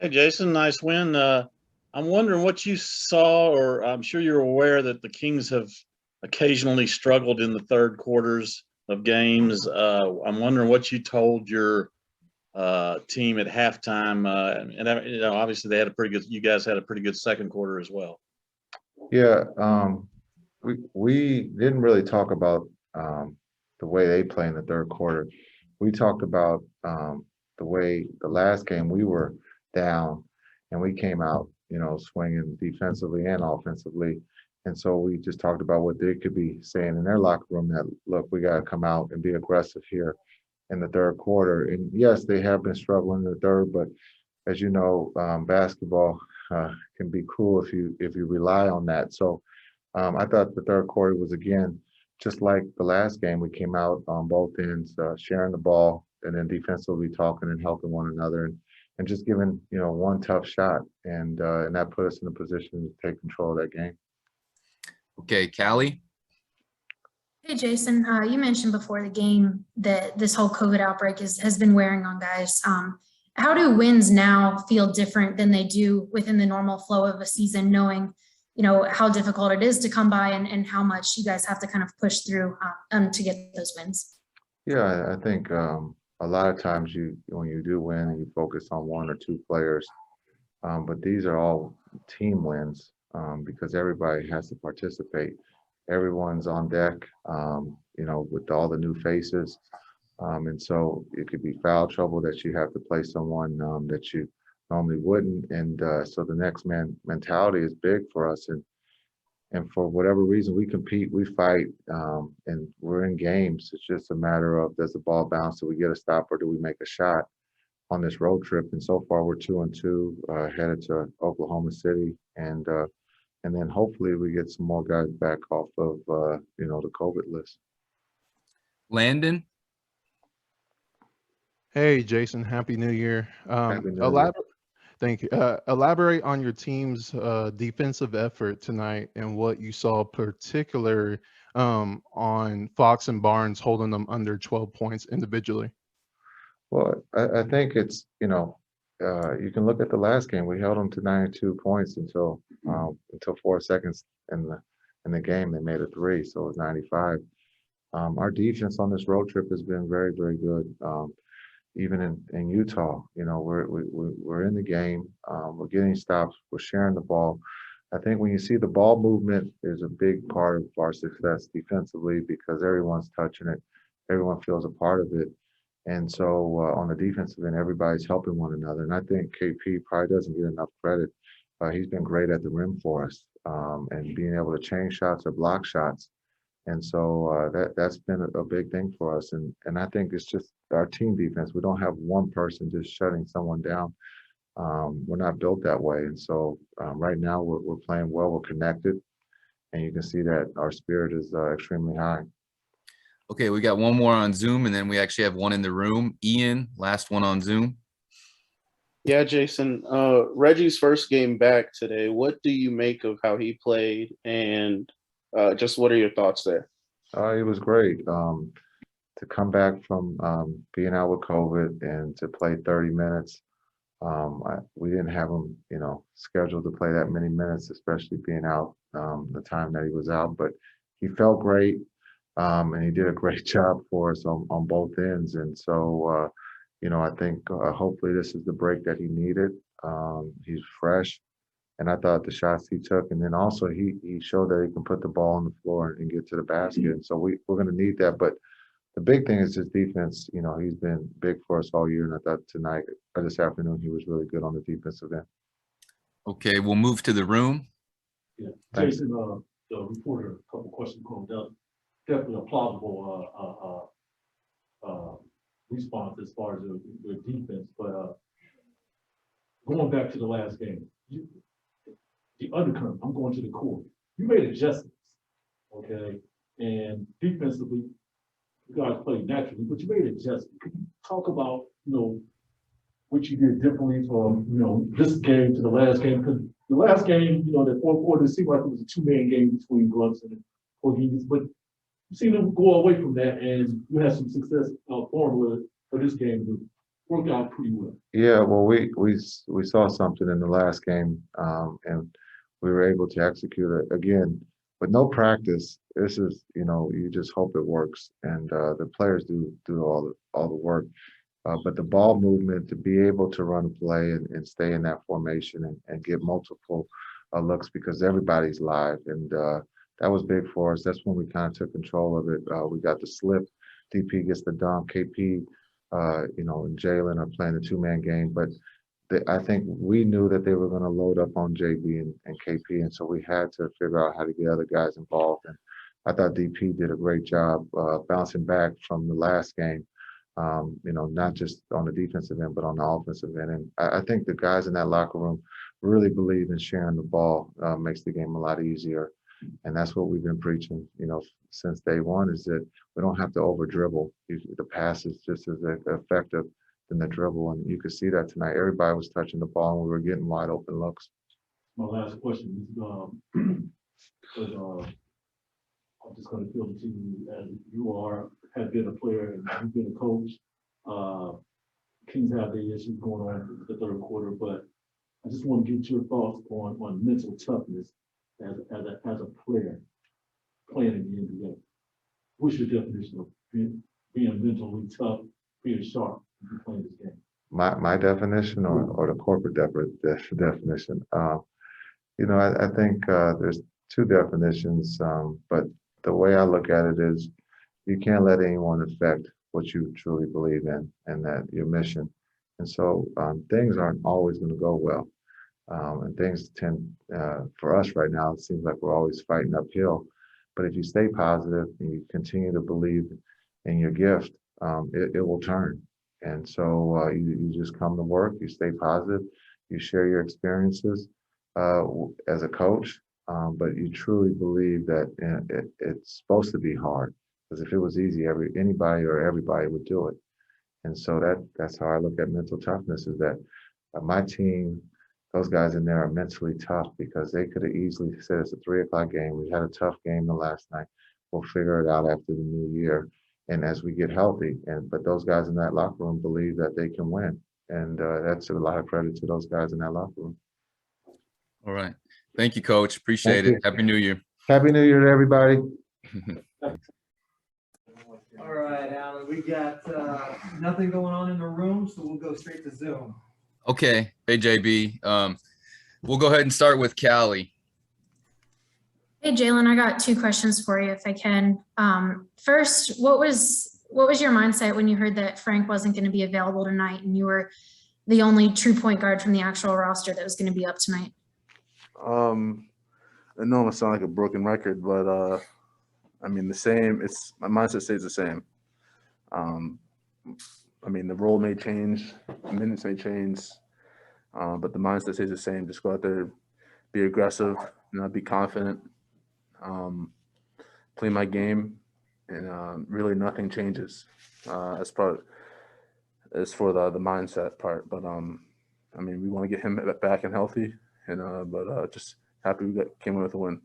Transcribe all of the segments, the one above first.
Hey, Jason, nice win. I'm wondering what you saw, or I'm sure you're aware that the Kings have occasionally struggled in the third quarters of games. I'm wondering what you told your team at halftime, and obviously they had a pretty good. You guys had a pretty good second quarter as well. Yeah, we didn't really talk about the way they play in the third quarter. We talked about the way the last game we were down and we came out, swinging defensively and offensively. And so we just talked about what they could be saying in their locker room that, look, we got to come out and be aggressive here in the third quarter. And yes, they have been struggling in the third, but as you know, basketball can be cruel if you rely on that. So I thought the third quarter was, again, just like the last game. We came out on both ends, sharing the ball and then defensively talking and helping one another and just giving one tough shot, and that put us in a position to take control of that game. Okay, Callie. Hey, Jason, you mentioned before the game that this whole COVID outbreak has been wearing on guys. How do wins now feel different than they do within the normal flow of a season, knowing, how difficult it is to come by and how much you guys have to kind of push through to get those wins? Yeah, I think a lot of times when you do win, you focus on one or two players, but these are all team wins because everybody has to participate. Everyone's on deck, with all the new faces. And so it could be foul trouble that you have to play someone that you normally wouldn't. And so the next man mentality is big for us. And for whatever reason, we compete, we fight, and we're in games. It's just a matter of, does the ball bounce? Do we get a stop or do we make a shot on this road trip? And so far we're 2-2, headed to Oklahoma City. And then hopefully we get some more guys back off of, the COVID list. Landon. Hey, Jason, Happy New Year. Happy New Year. Thank you. Elaborate on your team's defensive effort tonight and what you saw particular on Fox and Barnes holding them under 12 points individually. Well, I think it's, you can look at the last game. We held them to 92 points until 4 seconds in the game. They made a three, so it was 95. Our defense on this road trip has been very, very good. Even in Utah, we're in the game. We're getting stops. We're sharing the ball. I think when you see the ball movement is a big part of our success defensively because everyone's touching it. Everyone feels a part of it. And so on the defensive end, everybody's helping one another. And I think KP probably doesn't get enough credit. He's been great at the rim for us and being able to change shots or block shots. And so that's been a big thing for us. And I think it's just our team defense. We don't have one person just shutting someone down. We're not built that way. And so right now we're playing well. We're connected. And you can see that our spirit is extremely high. Okay, we got one more on Zoom, and then we actually have one in the room. Ian, last one on Zoom. Yeah, Jason, Reggie's first game back today. What do you make of how he played, and just what are your thoughts there? It was great to come back from being out with COVID and to play 30 minutes. We didn't have him, scheduled to play that many minutes, especially being out the time that he was out. But he felt great, and he did a great job for us on both ends. And so, I think hopefully this is the break that he needed. He's fresh. And I thought the shots he took, and then also he showed that he can put the ball on the floor and get to the basket. And so we're going to need that. But the big thing is his defense. He's been big for us all year. And I thought tonight, or this afternoon, he was really good on the defensive end. Okay, we'll move to the room. Yeah, Jason, the reporter, a couple questions called up. Definitely a plausible response as far as the defense. But going back to the last game, the undercurrent, I'm going to the core. You made adjustments, okay? And defensively, you guys played naturally, but you made adjustments. Can you talk about, what you did differently from, this game to the last game? Because the last game, that fourth quarter, it seemed like it was a two-man game between Brunson and Porzingis, but you seem to go away from that, and you had some success formula for this game. worked out pretty well. Yeah, well, we saw something in the last game, and we were able to execute it again. With no practice, this is, you just hope it works, and the players do all the work. But the ball movement, to be able to run a play and stay in that formation and get multiple looks because everybody's live, and that was big for us. That's when we kind of took control of it. We got the slip. DP gets the dunk. KP, and Jalen are playing the two-man game, but I think we knew that they were going to load up on JB and KP, and so we had to figure out how to get other guys involved. And I thought DP did a great job bouncing back from the last game, not just on the defensive end, but on the offensive end. And I think the guys in that locker room really believe in sharing the ball, makes the game a lot easier. And that's what we've been preaching, since day one, is that we don't have to over dribble. The pass is just as effective than the dribble. And you could see that tonight. Everybody was touching the ball and we were getting wide open looks. My last question is, I'm just going to field it to you as you have been a player and you've been a coach. Kings have the issues going on in the third quarter, but I just want to get your thoughts on mental toughness as a player playing in the NBA. What's your definition of being mentally tough, being sharp when you're playing this game? My definition or the corporate definition? I think there's two definitions, but the way I look at it is you can't let anyone affect what you truly believe in and that your mission. And so things aren't always going to go well. And things tend, for us right now, it seems like we're always fighting uphill. But if you stay positive and you continue to believe in your gift, it will turn. And so you just come to work, you stay positive, you share your experiences as a coach, but you truly believe that it's supposed to be hard. Because if it was easy, anybody or everybody would do it. And so that's how I look at mental toughness, is that my team, those guys in there are mentally tough because they could have easily said it's a 3:00 game. We had a tough game the last night. We'll figure it out after the new year. And as we get healthy, but those guys in that locker room believe that they can win. And that's a lot of credit to those guys in that locker room. All right. Thank you, Coach. Appreciate Thank it. you. Happy New Year. Happy New Year to everybody. All right, Alan, we got nothing going on in the room, so we'll go straight to Zoom. Okay. Hey, JB. We'll go ahead and start with Callie. Hey, Jalen, I got two questions for you, if I can. First, what was your mindset when you heard that Frank wasn't going to be available tonight and you were the only true point guard from the actual roster that was going to be up tonight? I know I'm gonna sound like a broken record, but I mean my mindset stays the same. I mean, the role may change, the minutes may change, but the mindset stays the same. Just go out there, be aggressive, be confident, play my game, and really nothing changes as for the mindset part. But I mean, we want to get him back and healthy, and but just happy we came in with a win.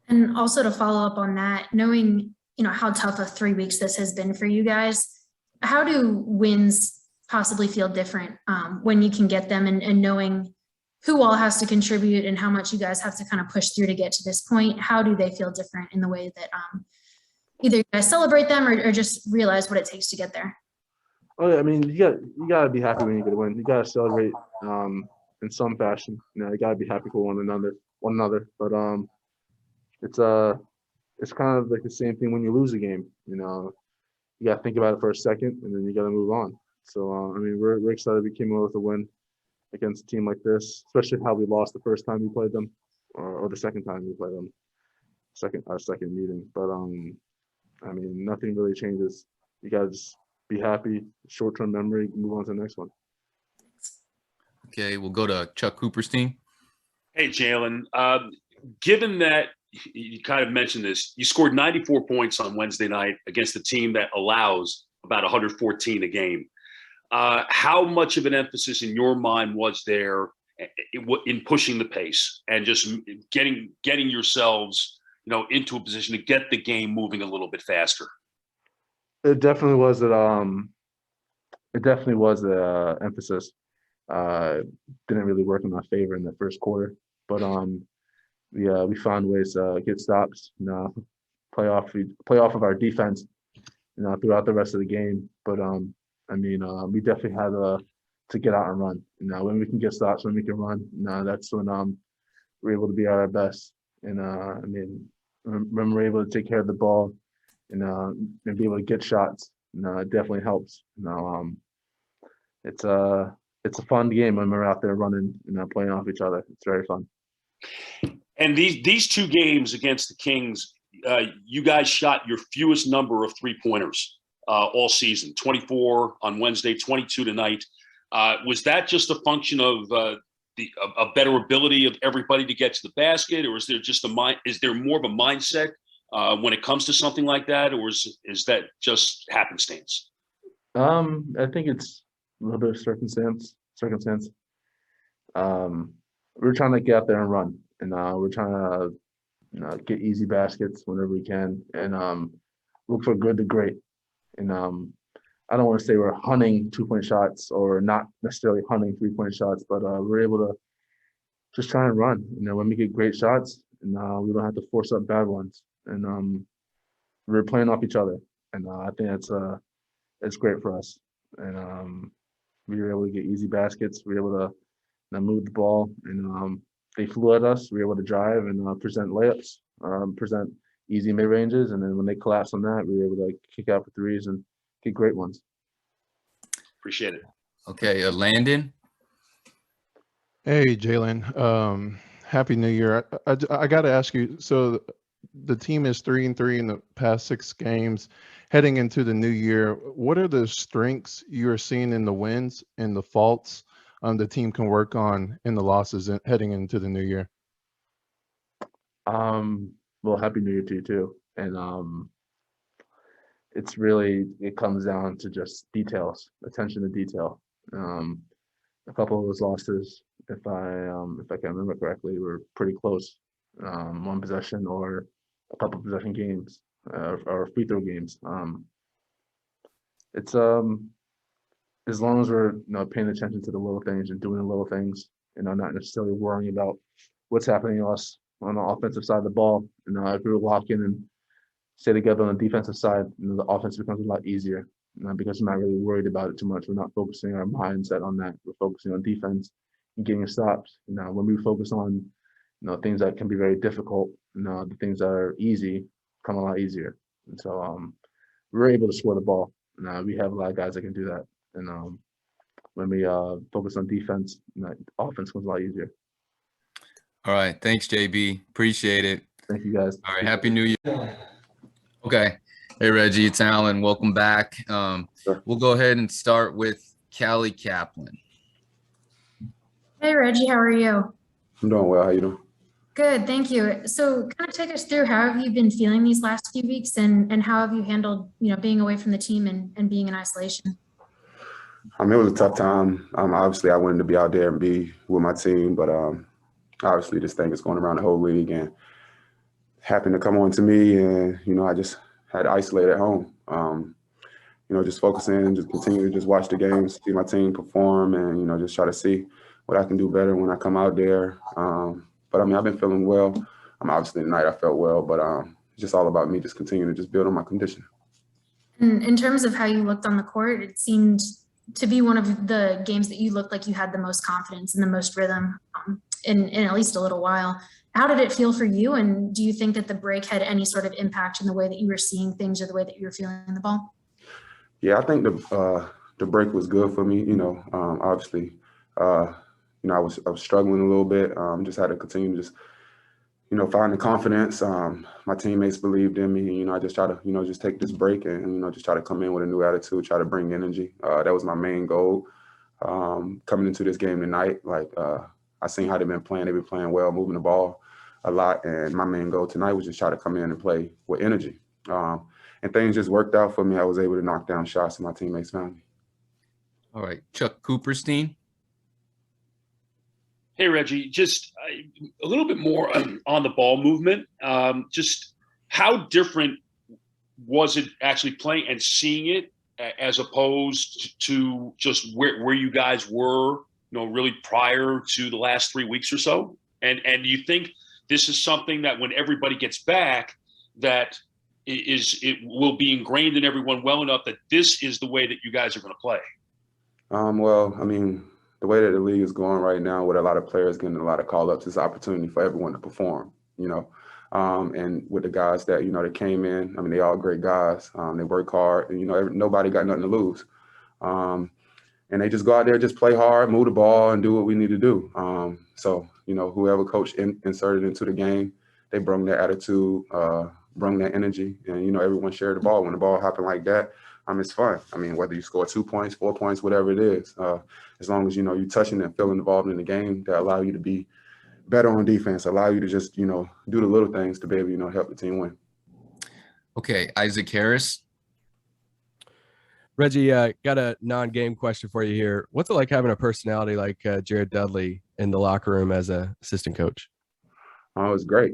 And also to follow up on that, knowing how tough of 3 weeks this has been for you guys, how do wins possibly feel different when you can get them, and knowing who all has to contribute and how much you guys have to kind of push through to get to this point? How do they feel different in the way that either you guys celebrate them or just realize what it takes to get there? Oh yeah, I mean, you gotta be happy when you get a win. You gotta celebrate in some fashion. You gotta be happy for one another. But it's kind of like the same thing when you lose a game. You gotta think about it for a second, and then you gotta move on. So I mean, we're excited we came away with a win against a team like this, especially how we lost the first time we played them, or the second time we played them, our second meeting. But I mean, nothing really changes. You gotta just be happy, short-term memory, move on to the next one. Okay, we'll go to Chuck Cooperstein. Hey, Jalen. Given that you kind of mentioned this, you scored 94 points on Wednesday night against a team that allows about 114 a game. How much of an emphasis in your mind was there in pushing the pace and just getting yourselves, into a position to get the game moving a little bit faster? It definitely was that it definitely was the emphasis. Didn't really work in our favor in the first quarter, but we found ways to get stops, play off of our defense, throughout the rest of the game. But we definitely had to get out and run. When we can get stops, when we can run, that's when we're able to be at our best. And when we're able to take care of the ball and be able to get shots, it definitely helps. It's a fun game when we're out there running, playing off each other. It's very fun. And these two games against the Kings, you guys shot your fewest number of 3-pointers all season, 24 on Wednesday, 22 tonight. Was that just a function of a better ability of everybody to get to the basket, or is there more of a mindset when it comes to something like that, or is that just happenstance? I think it's a little bit of circumstance. We're trying to get out there and run, and we're trying to get easy baskets whenever we can, and look for good to great. And I don't want to say we're hunting 2-point shots or not necessarily hunting 3-point shots, but we're able to just try and run. When we get great shots, and we don't have to force up bad ones, and we're playing off each other, and I think it's great for us. And we were able to get easy baskets. We were able to move the ball, and they flew at us. We were able to drive and present layups, present easy mid ranges, and then when they collapsed on that, we were able to kick out for threes and get great ones. Appreciate it. Okay, Landon. Hey, Jalen. Happy New Year. I got to ask you. So the team is 3-3 in the past 6 games. Heading into the new year, what are the strengths you are seeing in the wins and the faults the team can work on in the losses heading into the new year? Well, Happy New Year to you too. And it comes down to just details, attention to detail. A couple of those losses, if I can remember correctly, were pretty close. One possession or a couple possession games, or free throw games. It's as long as we're paying attention to the little things and doing the little things, not necessarily worrying about what's happening to us on the offensive side of the ball. If we lock in and stay together on the defensive side, the offense becomes a lot easier because we're not really worried about it too much. We're not focusing our mindset on that. We're focusing on defense and getting stops. When we focus on things that can be very difficult, the things that are easy come a lot easier. And so we're able to score the ball. We have a lot of guys that can do that. And when we focus on defense, offense comes a lot easier. All right. Thanks, JB. Appreciate it. Thank you, guys. All right. Happy New Year. Okay. Hey, Reggie, it's Alan. Welcome back. Sure. We'll go ahead and start with Callie Kaplan. Hey, Reggie, how are you? I'm doing well. How you doing? Good, thank you. So kind of take us through how have you been feeling these last few weeks and how have you handled, being away from the team and being in isolation? It was a tough time. Obviously, I wanted to be out there and be with my team, but obviously this thing is going around the whole league and happened to come on to me, and I just had to isolate at home. Just focus in, just continue to just watch the games, see my team perform, and just try to see what I can do better when I come out there. But I've been feeling well. Obviously tonight I felt well, but it's just all about me just continuing to just build on my condition. In terms of how you looked on the court, it seemed to be one of the games that you looked like you had the most confidence and the most rhythm in at least a little while. How did it feel for you? And do you think that the break had any sort of impact in the way that you were seeing things or the way that you were feeling the ball? Yeah, I think the break was good for me. Obviously, I was struggling a little bit. Just had to continue to just, find the confidence. My teammates believed in me. I just try to, just take this break and, just try to come in with a new attitude, try to bring energy. That was my main goal coming into this game tonight. I seen how they've been playing. They've been playing well, moving the ball a lot. And my main goal tonight was just try to come in and play with energy. And things just worked out for me. I was able to knock down shots and my teammates found me. All right. Chuck Cooperstein. Hey, Reggie, just a little bit more on the ball movement. Just how different was it actually playing and seeing it as opposed to just where you guys were, really prior to the last 3 weeks or so? And do you think this is something that when everybody gets back, that it will be ingrained in everyone well enough that this is the way that you guys are going to play? Well, I mean, the way that the league is going right now, with a lot of players getting a lot of call-ups, it's an opportunity for everyone to perform, and with the guys that, that came in, I mean, they all great guys. They work hard, and, nobody got nothing to lose. And they just go out there, just play hard, move the ball, and do what we need to do. So, whoever coach inserted into the game, they bring their attitude, bring their energy, and, everyone shared the ball. When the ball happened like that, it's fun. I mean, whether you score 2 points, 4 points, whatever it is, as long as, you're touching and feeling involved in the game, that allow you to be better on defense, allow you to just, do the little things to be able, help the team win. Okay, Isaac Harris. Reggie, got a non-game question for you here. What's it like having a personality like Jared Dudley in the locker room as an assistant coach? It was great.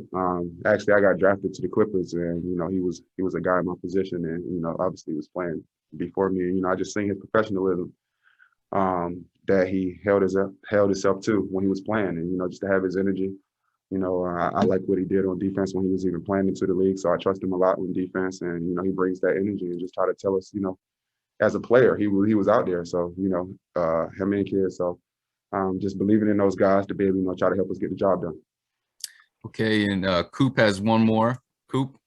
Actually, I got drafted to the Clippers, and he was a guy in my position, and obviously he was playing before me. And I just seen his professionalism that he held himself to when he was playing, and just to have his energy. I like what he did on defense when he was even playing into the league, so I trust him a lot on defense, and he brings that energy and just try to tell us, as a player, he was out there. So him and kids. So just believing in those guys to be able, try to help us get the job done. Okay, and Coop has one more. Coop.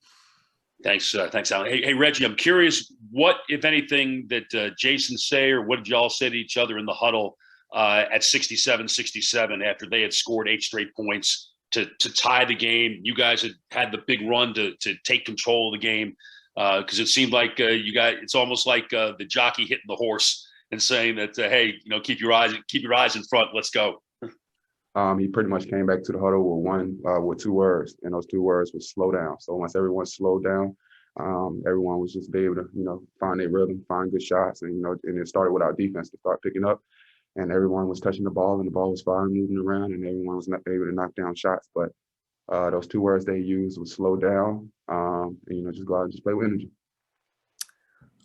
Thanks, Alan. Hey, Reggie, I'm curious, what, if anything, did Jason say, or what did y'all say to each other in the huddle at 67-67 after they had scored 8 straight points to tie the game? You guys had the big run to take control of the game, because it seemed like it's almost like the jockey hitting the horse and saying that, hey, keep your eyes in front, let's go. He pretty much came back to the huddle with 2 words, and those 2 words was slow down. So once everyone slowed down, everyone was just able to, find their rhythm, find good shots, and and it started with our defense to start picking up, and everyone was touching the ball, and the ball was firing, moving around, and everyone was able to knock down shots. But those 2 words they used was slow down, and just go out and just play with energy.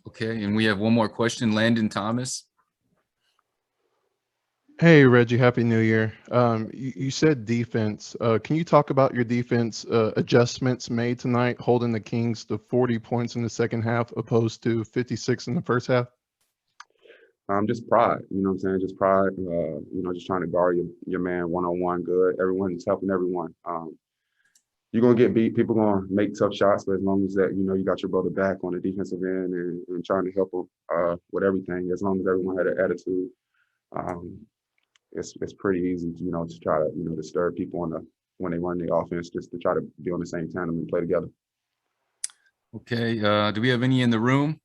Okay, and we have one more question, Landon Thomas. Hey, Reggie, Happy New Year. You said defense. Can you talk about your defense adjustments made tonight, holding the Kings to 40 points in the second half opposed to 56 in the first half? Just pride, what I'm saying? Just pride, just trying to guard your man one-on-one good. Everyone's helping everyone. You're going to get beat. People going to make tough shots, but as long as that, you got your brother back on the defensive end and trying to help him with everything, as long as everyone had an attitude, it's pretty easy, to try to, disturb people when they run the offense, just to try to be on the same tandem and play together. Okay. Do we have any in the room?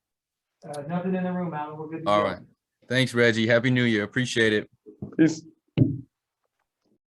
Nothing in the room, Alan. We're good to go. All right. Thanks, Reggie. Happy New Year. Appreciate it. Peace.